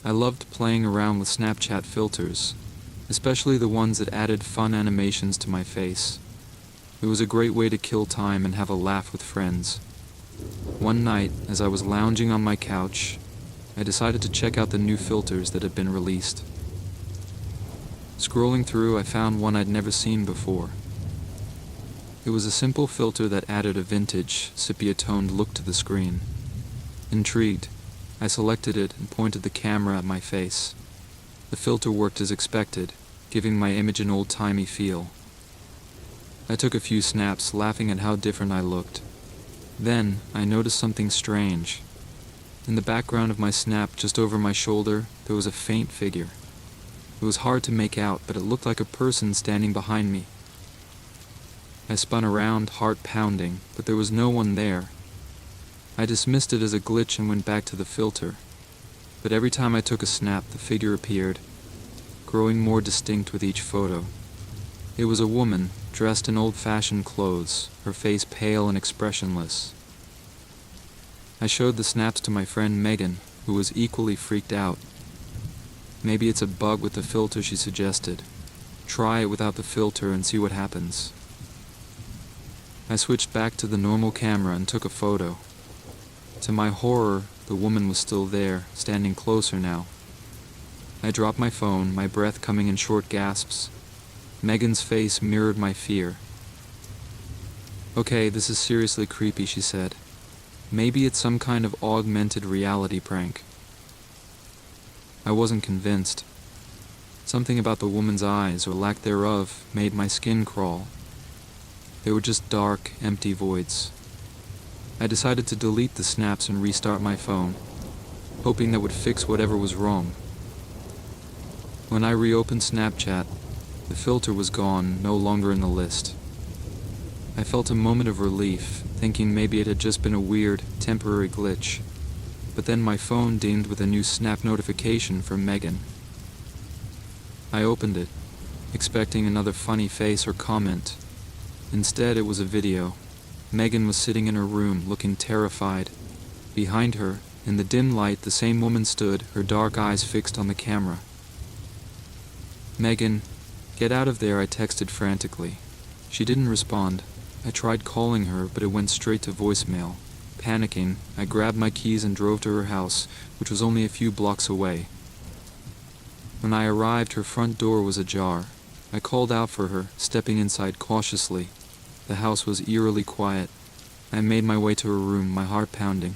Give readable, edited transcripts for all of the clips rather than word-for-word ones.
I loved playing around with Snapchat filters, especially the ones that added fun animations to my face. It was a great way to kill time and have a laugh with friends. One night, as I was lounging on my couch, I decided to check out the new filters that had been released. Scrolling through, I found one I'd never seen before. It was a simple filter that added a vintage, sepia-toned look to the screen. Intrigued, I selected it and pointed the camera at my face. The filter worked as expected, giving my image an old-timey feel. I took a few snaps, laughing at how different I looked. Then, I noticed something strange. In the background of my snap, just over my shoulder, there was a faint figure. It was hard to make out, but it looked like a person standing behind me. I spun around, heart pounding, but there was no one there. I dismissed it as a glitch and went back to the filter. But every time I took a snap, the figure appeared, growing more distinct with each photo. It was a woman, dressed in old-fashioned clothes, her face pale and expressionless. I showed the snaps to my friend Megan, who was equally freaked out. Maybe it's a bug with the filter, she suggested. Try it without the filter and see what happens. I switched back to the normal camera and took a photo. To my horror, the woman was still there, standing closer now. I dropped my phone, my breath coming in short gasps. Megan's face mirrored my fear. "Okay, this is seriously creepy," she said. "Maybe it's some kind of augmented reality prank." I wasn't convinced. Something about the woman's eyes, or lack thereof, made my skin crawl. They were just dark, empty voids. I decided to delete the snaps and restart my phone, hoping that would fix whatever was wrong. When I reopened Snapchat, the filter was gone, no longer in the list. I felt a moment of relief, thinking maybe it had just been a weird, temporary glitch. But then my phone dinged with a new Snap notification from Megan. I opened it, expecting another funny face or comment. Instead, it was a video. Megan was sitting in her room, looking terrified. Behind her, in the dim light, the same woman stood, her dark eyes fixed on the camera. "Megan, get out of there," I texted frantically. She didn't respond. I tried calling her, but it went straight to voicemail. Panicking, I grabbed my keys and drove to her house, which was only a few blocks away. When I arrived, her front door was ajar. I called out for her, stepping inside cautiously. The house was eerily quiet. I made my way to her room, my heart pounding.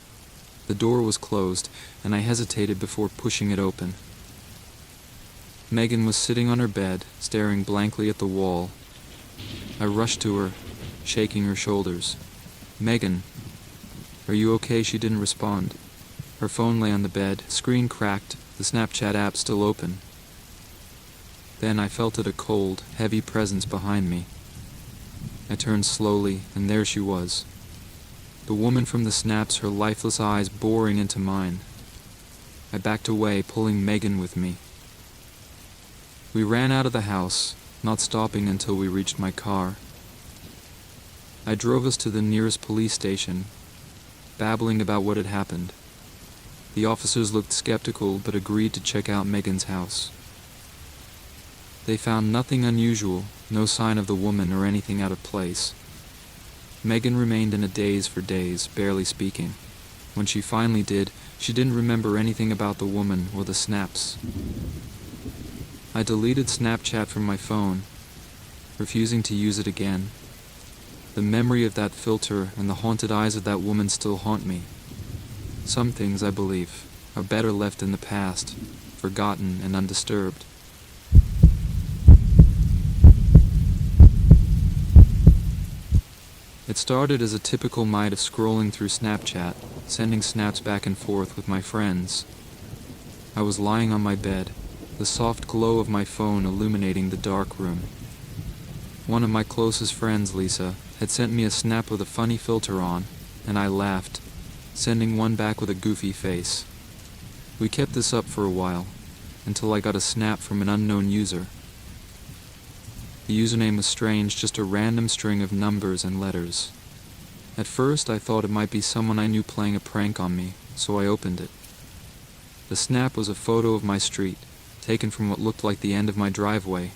The door was closed, and I hesitated before pushing it open. Megan was sitting on her bed, staring blankly at the wall. I rushed to her, shaking her shoulders. "Megan, are you okay?" She didn't respond. Her phone lay on the bed, screen cracked, the Snapchat app still open. Then I felt a cold, heavy presence behind me. I turned slowly, and there she was. The woman from the snaps, her lifeless eyes boring into mine. I backed away, pulling Megan with me. We ran out of the house, not stopping until we reached my car. I drove us to the nearest police station, babbling about what had happened. The officers looked skeptical, but agreed to check out Megan's house. They found nothing unusual, no sign of the woman or anything out of place. Megan remained in a daze for days, barely speaking. When she finally did, she didn't remember anything about the woman or the snaps. I deleted Snapchat from my phone, refusing to use it again. The memory of that filter and the haunted eyes of that woman still haunt me. Some things, I believe, are better left in the past, forgotten and undisturbed. It started as a typical night of scrolling through Snapchat, sending snaps back and forth with my friends. I was lying on my bed, the soft glow of my phone illuminating the dark room. One of my closest friends, Lisa, had sent me a snap with a funny filter on, and I laughed, sending one back with a goofy face. We kept this up for a while, until I got a snap from an unknown user. The username was strange, just a random string of numbers and letters. At first, I thought it might be someone I knew playing a prank on me, so I opened it. The snap was a photo of my street, taken from what looked like the end of my driveway.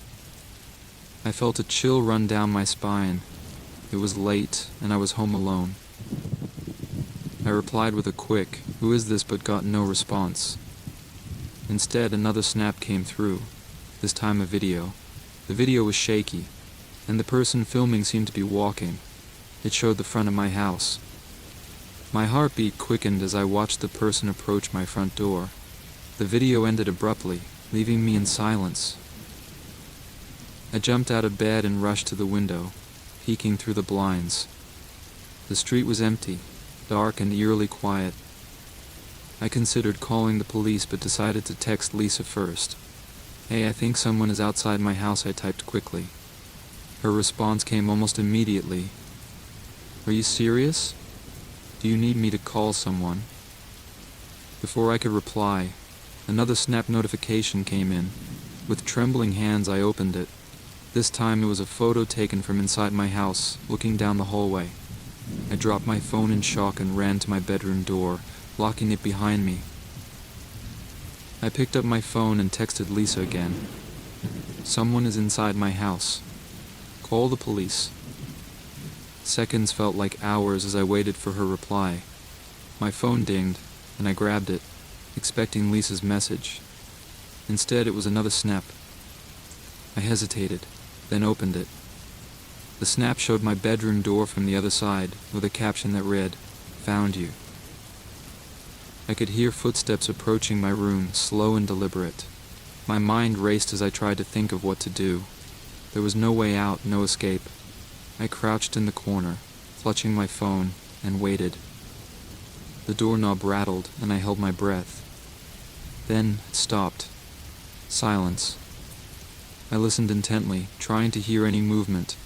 I felt a chill run down my spine. It was late, and I was home alone. I replied with a quick, "Who is this?" but got no response. Instead, another snap came through, this time a video. The video was shaky, and the person filming seemed to be walking. It showed the front of my house. My heartbeat quickened as I watched the person approach my front door. The video ended abruptly, leaving me in silence. I jumped out of bed and rushed to the window, peeking through the blinds. The street was empty, dark and eerily quiet. I considered calling the police but decided to text Lisa first. "Hey, I think someone is outside my house," I typed quickly. Her response came almost immediately. "Are you serious? Do you need me to call someone?" Before I could reply, another snap notification came in. With trembling hands, I opened it. This time it was a photo taken from inside my house, looking down the hallway. I dropped my phone in shock and ran to my bedroom door, locking it behind me. I picked up my phone and texted Lisa again. "Someone is inside my house. Call the police." Seconds felt like hours as I waited for her reply. My phone dinged, and I grabbed it, expecting Lisa's message. Instead, it was another snap. I hesitated, then opened it. The snap showed my bedroom door from the other side, with a caption that read, "Found you." I could hear footsteps approaching my room, slow and deliberate. My mind raced as I tried to think of what to do. There was no way out, no escape. I crouched in the corner, clutching my phone, and waited. The doorknob rattled, and I held my breath. Then it stopped. Silence. I listened intently, trying to hear any movement.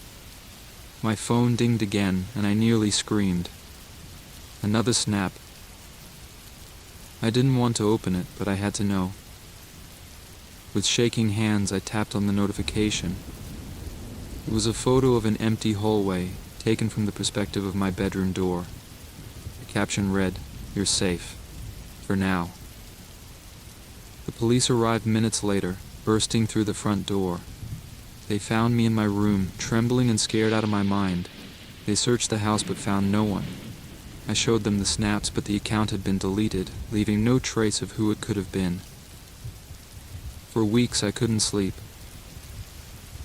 My phone dinged again, and I nearly screamed. Another snap. I didn't want to open it, but I had to know. With shaking hands, I tapped on the notification. It was a photo of an empty hallway, taken from the perspective of my bedroom door. The caption read, "You're safe. For now." The police arrived minutes later, bursting through the front door. They found me in my room, trembling and scared out of my mind. They searched the house but found no one. I showed them the snaps, but the account had been deleted, leaving no trace of who it could have been. For weeks I couldn't sleep.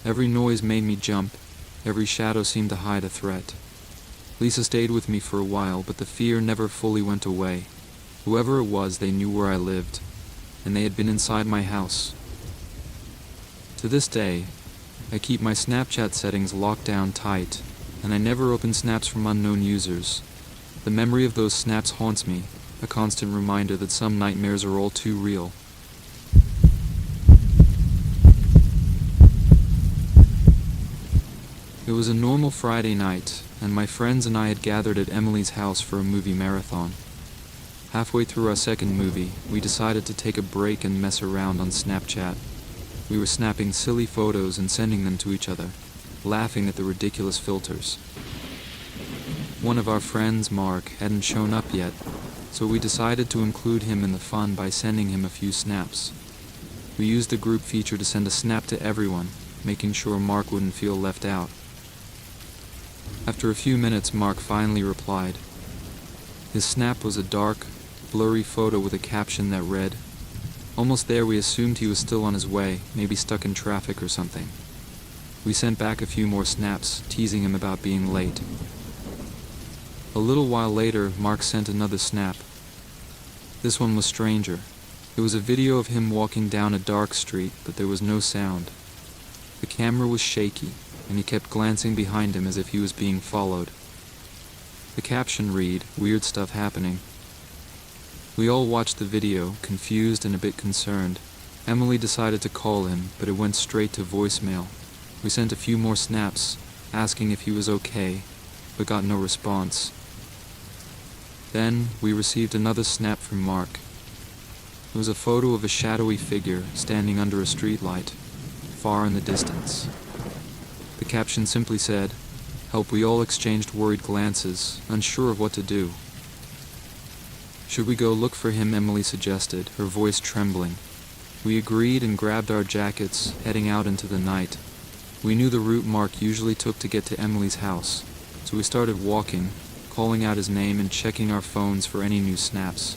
Every noise made me jump. Every shadow seemed to hide a threat. Lisa stayed with me for a while, but the fear never fully went away. Whoever it was, they knew where I lived, and they had been inside my house. To this day, I keep my Snapchat settings locked down tight, and I never open snaps from unknown users. The memory of those snaps haunts me, a constant reminder that some nightmares are all too real. It was a normal Friday night, and my friends and I had gathered at Emily's house for a movie marathon. Halfway through our second movie, we decided to take a break and mess around on Snapchat. We were snapping silly photos and sending them to each other, laughing at the ridiculous filters. One of our friends, Mark, hadn't shown up yet, so we decided to include him in the fun by sending him a few snaps. We used the group feature to send a snap to everyone, making sure Mark wouldn't feel left out. After a few minutes, Mark finally replied. His snap was a dark, blurry photo with a caption that read, "Almost there." We assumed he was still on his way, maybe stuck in traffic or something. We sent back a few more snaps, teasing him about being late. A little while later, Mark sent another snap. This one was stranger. It was a video of him walking down a dark street, but there was no sound. The camera was shaky, and he kept glancing behind him as if he was being followed. The caption read, "Weird stuff happening." We all watched the video, confused and a bit concerned. Emily decided to call him, but it went straight to voicemail. We sent a few more snaps, asking if he was okay, but got no response. Then we received another snap from Mark. It was a photo of a shadowy figure standing under a streetlight, far in the distance. The caption simply said, "Help." We all exchanged worried glances, unsure of what to do. "Should we go look for him?" Emily suggested, her voice trembling. We agreed and grabbed our jackets, heading out into the night. We knew the route Mark usually took to get to Emily's house, so we started walking, calling out his name and checking our phones for any new snaps.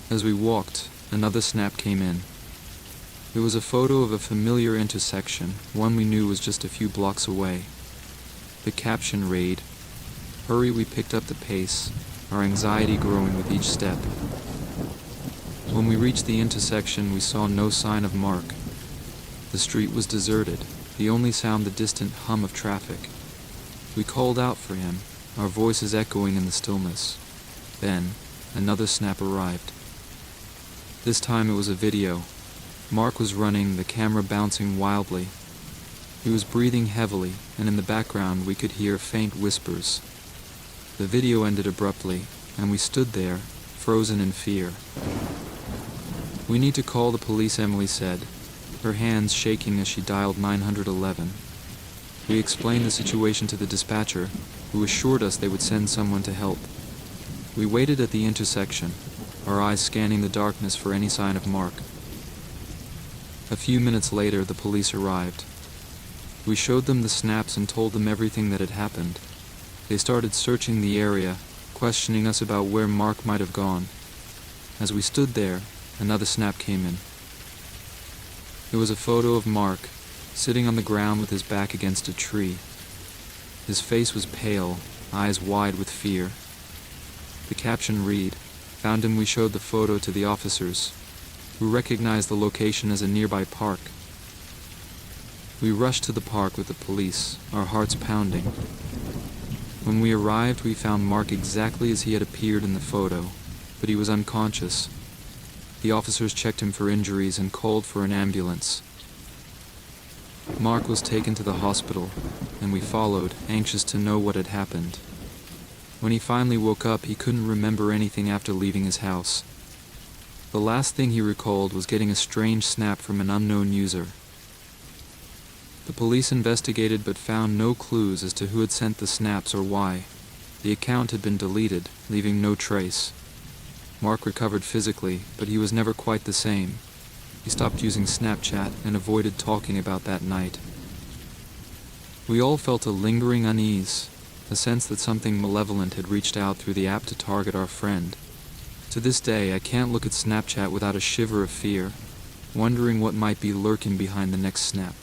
As we walked, another snap came in. It was a photo of a familiar intersection, one we knew was just a few blocks away. The caption read, "Hurry." We picked up the pace, our anxiety growing with each step. When we reached the intersection, we saw no sign of Mark. The street was deserted, the only sound the distant hum of traffic. We called out for him, our voices echoing in the stillness. Then, another snap arrived. This time it was a video. Mark was running, the camera bouncing wildly. He was breathing heavily, and in the background we could hear faint whispers. The video ended abruptly, and we stood there, frozen in fear. "We need to call the police," Emily said, her hands shaking as she dialed 911. We explained the situation to the dispatcher, who assured us they would send someone to help. We waited at the intersection, our eyes scanning the darkness for any sign of Mark. A few minutes later, the police arrived. We showed them the snaps and told them everything that had happened. They started searching the area, questioning us about where Mark might have gone. As we stood there, another snap came in. It was a photo of Mark, sitting on the ground with his back against a tree. His face was pale, eyes wide with fear. The caption read, "Found him." We showed the photo to the officers, who recognized the location as a nearby park. We rushed to the park with the police, our hearts pounding. When we arrived, we found Mark exactly as he had appeared in the photo, but he was unconscious. The officers checked him for injuries and called for an ambulance. Mark was taken to the hospital, and we followed, anxious to know what had happened. When he finally woke up, he couldn't remember anything after leaving his house. The last thing he recalled was getting a strange snap from an unknown user. The police investigated but found no clues as to who had sent the snaps or why. The account had been deleted, leaving no trace. Mark recovered physically, but he was never quite the same. He stopped using Snapchat and avoided talking about that night. We all felt a lingering unease, a sense that something malevolent had reached out through the app to target our friend. To this day, I can't look at Snapchat without a shiver of fear, wondering what might be lurking behind the next snap.